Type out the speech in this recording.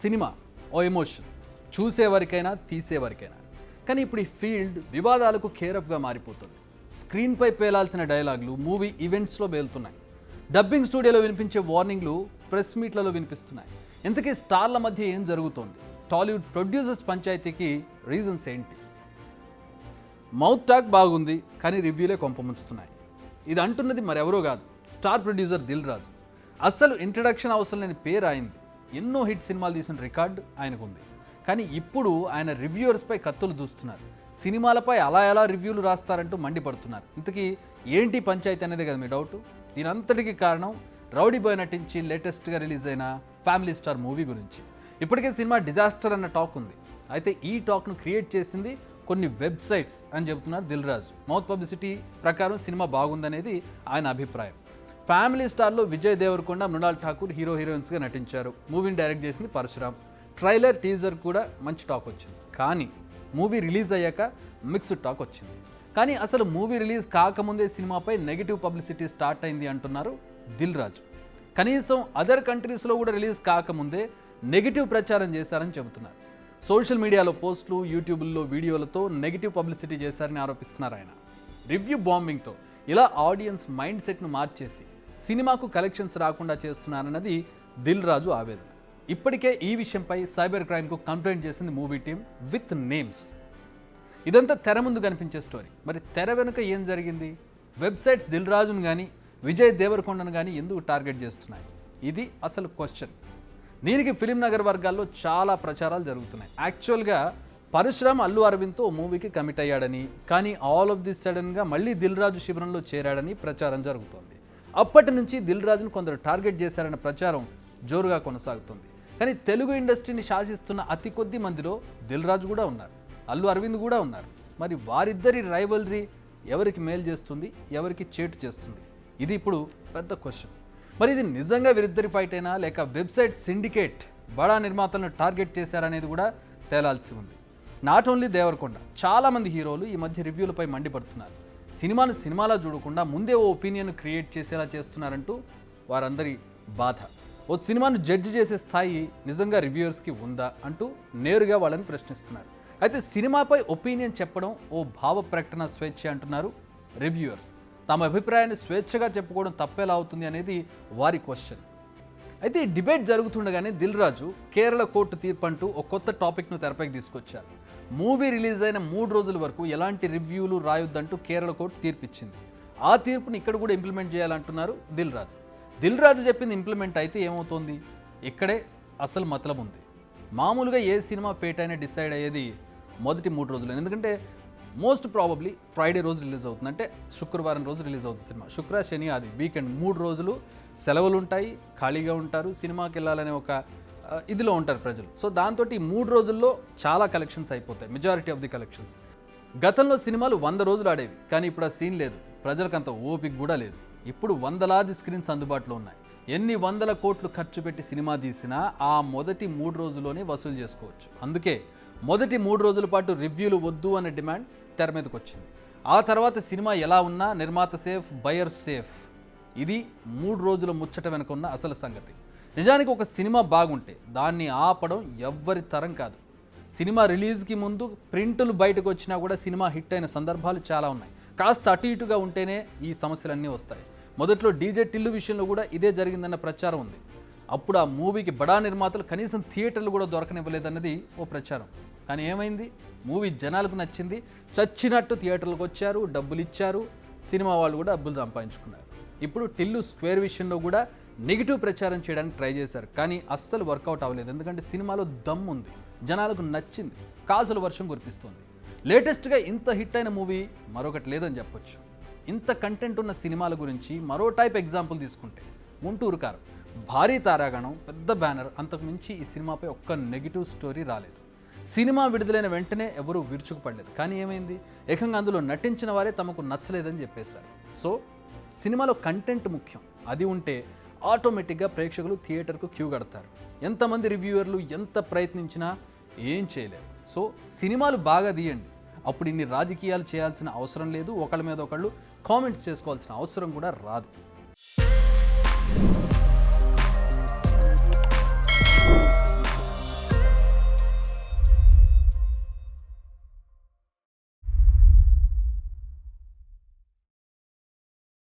Cinema ఓ emotion, చూసేవరికైనా తీసేవరికైనా. కానీ ఇప్పుడు ఈ ఫీల్డ్ వివాదాలకు కేరఫ్గా మారిపోతుంది. స్క్రీన్పై పేలాల్సిన డైలాగులు మూవీ ఈవెంట్స్లో పేలుతున్నాయి. డబ్బింగ్ స్టూడియోలో వినిపించే వార్నింగ్లు ప్రెస్ మీట్లలో వినిపిస్తున్నాయి. ఇంతకీ స్టార్ల మధ్య ఏం జరుగుతోంది? టాలీవుడ్ ప్రొడ్యూసర్స్ పంచాయతీకి రీజన్స్ ఏంటి? మౌత్ టాక్ బాగుంది, కానీ రివ్యూలే కొంపముంచుతున్నాయి. ఇది అంటున్నది మరెవరో కాదు, స్టార్ ప్రొడ్యూసర్ దిల్ రాజు. అస్సలు ఇంట్రడక్షన్ అవసరం లేని పేరు ఆయనది. ఎన్నో హిట్ సినిమాలు తీసిన రికార్డు ఆయనకుంది. కానీ ఇప్పుడు ఆయన రివ్యూవర్స్పై కత్తులు దూస్తున్నారు. సినిమాలపై అలా ఎలా రివ్యూలు రాస్తారంటూ మండిపడుతున్నారు. ఇంతకీ ఏంటి పంచాయతీ అనేది కదా మీ డౌట్. దీనంతటికీ కారణం రౌడీ బాయ్ నటించి లేటెస్ట్గా రిలీజ్ అయిన ఫ్యామిలీ స్టార్ మూవీ గురించి. ఇప్పటికే సినిమా డిజాస్టర్ అన్న టాక్ ఉంది. అయితే ఈ టాక్ను క్రియేట్ చేసింది కొన్ని వెబ్సైట్స్ అని చెబుతున్నారు దిల్ రాజు. మౌత్ పబ్లిసిటీ ప్రకారం సినిమా బాగుందనేది ఆయన అభిప్రాయం. ఫ్యామిలీ స్టార్లో విజయ్ దేవరకొండ, మృణాల్ ఠాకూర్ హీరోయిన్స్గా నటించారు. మూవీని డైరెక్ట్ చేసింది పరశురామ్. ట్రైలర్, టీజర్ కూడా మంచి టాక్ వచ్చింది. కానీ మూవీ రిలీజ్ అయ్యాక మిక్స్డ్ టాక్ వచ్చింది. కానీ అసలు మూవీ రిలీజ్ కాకముందే సినిమాపై నెగిటివ్ పబ్లిసిటీ స్టార్ట్ అయింది అంటున్నారు దిల్ రాజు. కనీసం అదర్ కంట్రీస్లో కూడా రిలీజ్ కాకముందే నెగిటివ్ ప్రచారం చేశారని చెబుతున్నారు. సోషల్ మీడియాలో పోస్టులు, యూట్యూబ్లో వీడియోలతో నెగిటివ్ పబ్లిసిటీ చేశారని ఆరోపిస్తున్నారు ఆయన. రివ్యూ బాంబింగ్తో ఇలా ఆడియన్స్ మైండ్ సెట్ను మార్చేసి సినిమాకు కలెక్షన్స్ రాకుండా చేస్తున్నారన్నది దిల్ రాజు ఆవేదన. ఇప్పటికే ఈ విషయంపై సైబర్ క్రైమ్కు కంప్లైంట్ చేసింది మూవీ టీమ్ విత్ నేమ్స్. ఇదంతా తెర ముందు కనిపించే స్టోరీ. మరి తెర వెనుక ఏం జరిగింది? వెబ్సైట్స్ దిల్ రాజును కానీ విజయ్ దేవరకొండను కానీ ఎందుకు టార్గెట్ చేస్తున్నాయి? ఇది అసలు క్వశ్చన్. దీనికి ఫిలిం నగర్ వర్గాల్లో చాలా ప్రచారాలు జరుగుతున్నాయి. యాక్చువల్గా పరశురామ్ అల్లు అరవింద్తో మూవీకి కమిట్ అయ్యాడని, కానీ ఆల్ ఆఫ్ దిస్ సడన్గా మళ్ళీ దిల్ రాజు శిబిరంలో చేరాడని ప్రచారం జరుగుతోంది. అప్పటి నుంచి దిల్ రాజును కొందరు టార్గెట్ చేశారన్న ప్రచారం జోరుగా కొనసాగుతుంది. కానీ తెలుగు ఇండస్ట్రీని శాసిస్తున్న అతి కొద్ది మందిలో దిల్ రాజు కూడా ఉన్నారు, అల్లు అరవింద్ కూడా ఉన్నారు. మరి వారిద్దరి రైవల్రీ ఎవరికి మేలు చేస్తుంది, ఎవరికి చేటు చేస్తుంది? ఇది ఇప్పుడు పెద్ద క్వశ్చన్. మరి ఇది నిజంగా వీరిద్దరి ఫైట్ అయినా లేక వెబ్సైట్ సిండికేట్ బడా నిర్మాతలను టార్గెట్ చేశారనేది కూడా తేలాల్సి ఉంది. నాట్ ఓన్లీ దేవరకొండ, చాలామంది హీరోలు ఈ మధ్య రివ్యూలపై మండిపడుతున్నారు. సినిమాను సినిమాలా చూడకుండా ముందే ఓ ఒపీనియన్ క్రియేట్ చేసేలా చేస్తున్నారంటూ వారందరి బాధ. ఓ సినిమాను జడ్జి చేసే స్థాయి నిజంగా రివ్యూవర్స్కి ఉందా అంటూ నేరుగా వాళ్ళని ప్రశ్నిస్తున్నారు. అయితే సినిమాపై ఒపీనియన్ చెప్పడం ఓ భావ ప్రకటన స్వేచ్ఛ అంటున్నారు రివ్యూవర్స్. తమ అభిప్రాయాన్ని స్వేచ్ఛగా చెప్పుకోవడం తప్పేలా అవుతుంది అనేది వారి క్వశ్చన్. అయితే ఈ డిబేట్ జరుగుతుండగానే దిల్ రాజు కేరళ కోర్టు తీర్పు అంటూ ఒక కొత్త టాపిక్ను తెరపైకి తీసుకొచ్చారు. మూవీ రిలీజ్ అయిన 3 రోజుల వరకు ఎలాంటి రివ్యూలు రాయొద్దంటూ కేరళ కోర్టు తీర్పు ఇచ్చింది. ఆ తీర్పుని ఇక్కడ కూడా ఇంప్లిమెంట్ చేయాలంటున్నారు దిల్ రాజు. దిల్ రాజు చెప్పింది ఇంప్లిమెంట్ అయితే ఏమవుతోంది? ఇక్కడే అసలు మతలబు ఉంది. మామూలుగా ఏ సినిమా ఫేట్ అయినా డిసైడ్ అయ్యేది మొదటి 3 రోజులు. ఎందుకంటే మోస్ట్ ప్రాబబ్లీ ఫ్రైడే రోజు రిలీజ్ అవుతుంది, అంటే శుక్రవారం రోజు రిలీజ్ అవుతుంది సినిమా. శుక్ర, శని, ఆది వీకెండ్ 3 రోజులు సెలవులు ఉంటాయి, ఖాళీగా ఉంటారు, సినిమాకి వెళ్ళాలనే ఒక ఇదిలో ఉంటారు ప్రజలు. సో దాంతో ఈ 3 రోజుల్లో చాలా కలెక్షన్స్ అయిపోతాయి, మెజారిటీ ఆఫ్ ది కలెక్షన్స్. గతంలో సినిమాలు 100 రోజులు ఆడేవి, కానీ ఇప్పుడు ఆ సీన్ లేదు, ప్రజలకు అంత ఓపిక కూడా లేదు. ఇప్పుడు వందలాది స్క్రీన్స్ అందుబాటులో ఉన్నాయి. ఎన్ని వందల కోట్లు ఖర్చు పెట్టి సినిమా తీసినా ఆ మొదటి 3 రోజుల్లోనే వసూలు చేసుకోవచ్చు. అందుకే మొదటి 3 రోజుల పాటు రివ్యూలు వద్దు అనే డిమాండ్ తెర మీదకి వచ్చింది. ఆ తర్వాత సినిమా ఎలా ఉన్నా నిర్మాత సేఫ్, బయర్ సేఫ్. ఇది 3 రోజుల ముచ్చట వెనుక ఉన్న అసలు సంగతి. నిజానికి ఒక సినిమా బాగుంటే దాన్ని ఆపడం ఎవ్వరి తరం కాదు. సినిమా రిలీజ్కి ముందు ప్రింటులు బయటకు వచ్చినా కూడా సినిమా హిట్ అయిన సందర్భాలు చాలా ఉన్నాయి. కాస్త అటు ఇటుగా ఉంటేనే ఈ సమస్యలన్నీ వస్తాయి. మొదట్లో డీజే టిల్లు విషయంలో కూడా ఇదే జరిగిందన్న ప్రచారం ఉంది. అప్పుడు ఆ మూవీకి బడా నిర్మాతలు కనీసం థియేటర్లు కూడా దొరకనివ్వలేదన్నది ఓ ప్రచారం. కానీ ఏమైంది? మూవీ జనాలకు నచ్చింది, చచ్చినట్టు థియేటర్లకు వచ్చారు, డబ్బులు ఇచ్చారు, సినిమా వాళ్ళు కూడా డబ్బులు సంపాదించుకున్నారు. ఇప్పుడు టిల్లు స్క్వేర్ విషయంలో కూడా నెగిటివ్ ప్రచారం చేయడానికి ట్రై చేశారు, కానీ అస్సలు వర్కౌట్ అవ్వలేదు. ఎందుకంటే సినిమాలో దమ్ ఉంది, జనాలకు నచ్చింది, కాసుల వర్షం కురిపిస్తుంది. లేటెస్ట్గా ఇంత హిట్ అయిన మూవీ మరొకటి లేదని చెప్పొచ్చు. ఇంత కంటెంట్ ఉన్న సినిమాల గురించి మరో టైప్ ఎగ్జాంపుల్ తీసుకుంటే గుంటూరు కారం, భారీ తారాగణం, పెద్ద బ్యానర్, అంతకుమించి ఈ సినిమాపై ఒక్క నెగిటివ్ స్టోరీ రాలేదు. సినిమా విడుదలైన వెంటనే ఎవరూ విరుచుకుపడలేదు. కానీ ఏమైంది? ఏకంగా అందులో నటించిన వారే తమకు నచ్చలేదని చెప్పేశారు. సో సినిమాలో కంటెంట్ ముఖ్యం. అది ఉంటే ఆటోమేటిక్గా ప్రేక్షకులు థియేటర్కు క్యూ కడతారు. ఎంతమంది రివ్యూవర్లు ఎంత ప్రయత్నించినా ఏం చేయలేరు. సో సినిమాలు బాగా తీయండి, అప్పుడు ఇన్ని రాజకీయాలు చేయాల్సిన అవసరం లేదు, ఒకళ్ళ మీద ఒకళ్ళు కామెంట్స్ చేసుకోవాల్సిన అవసరం కూడా రాదు.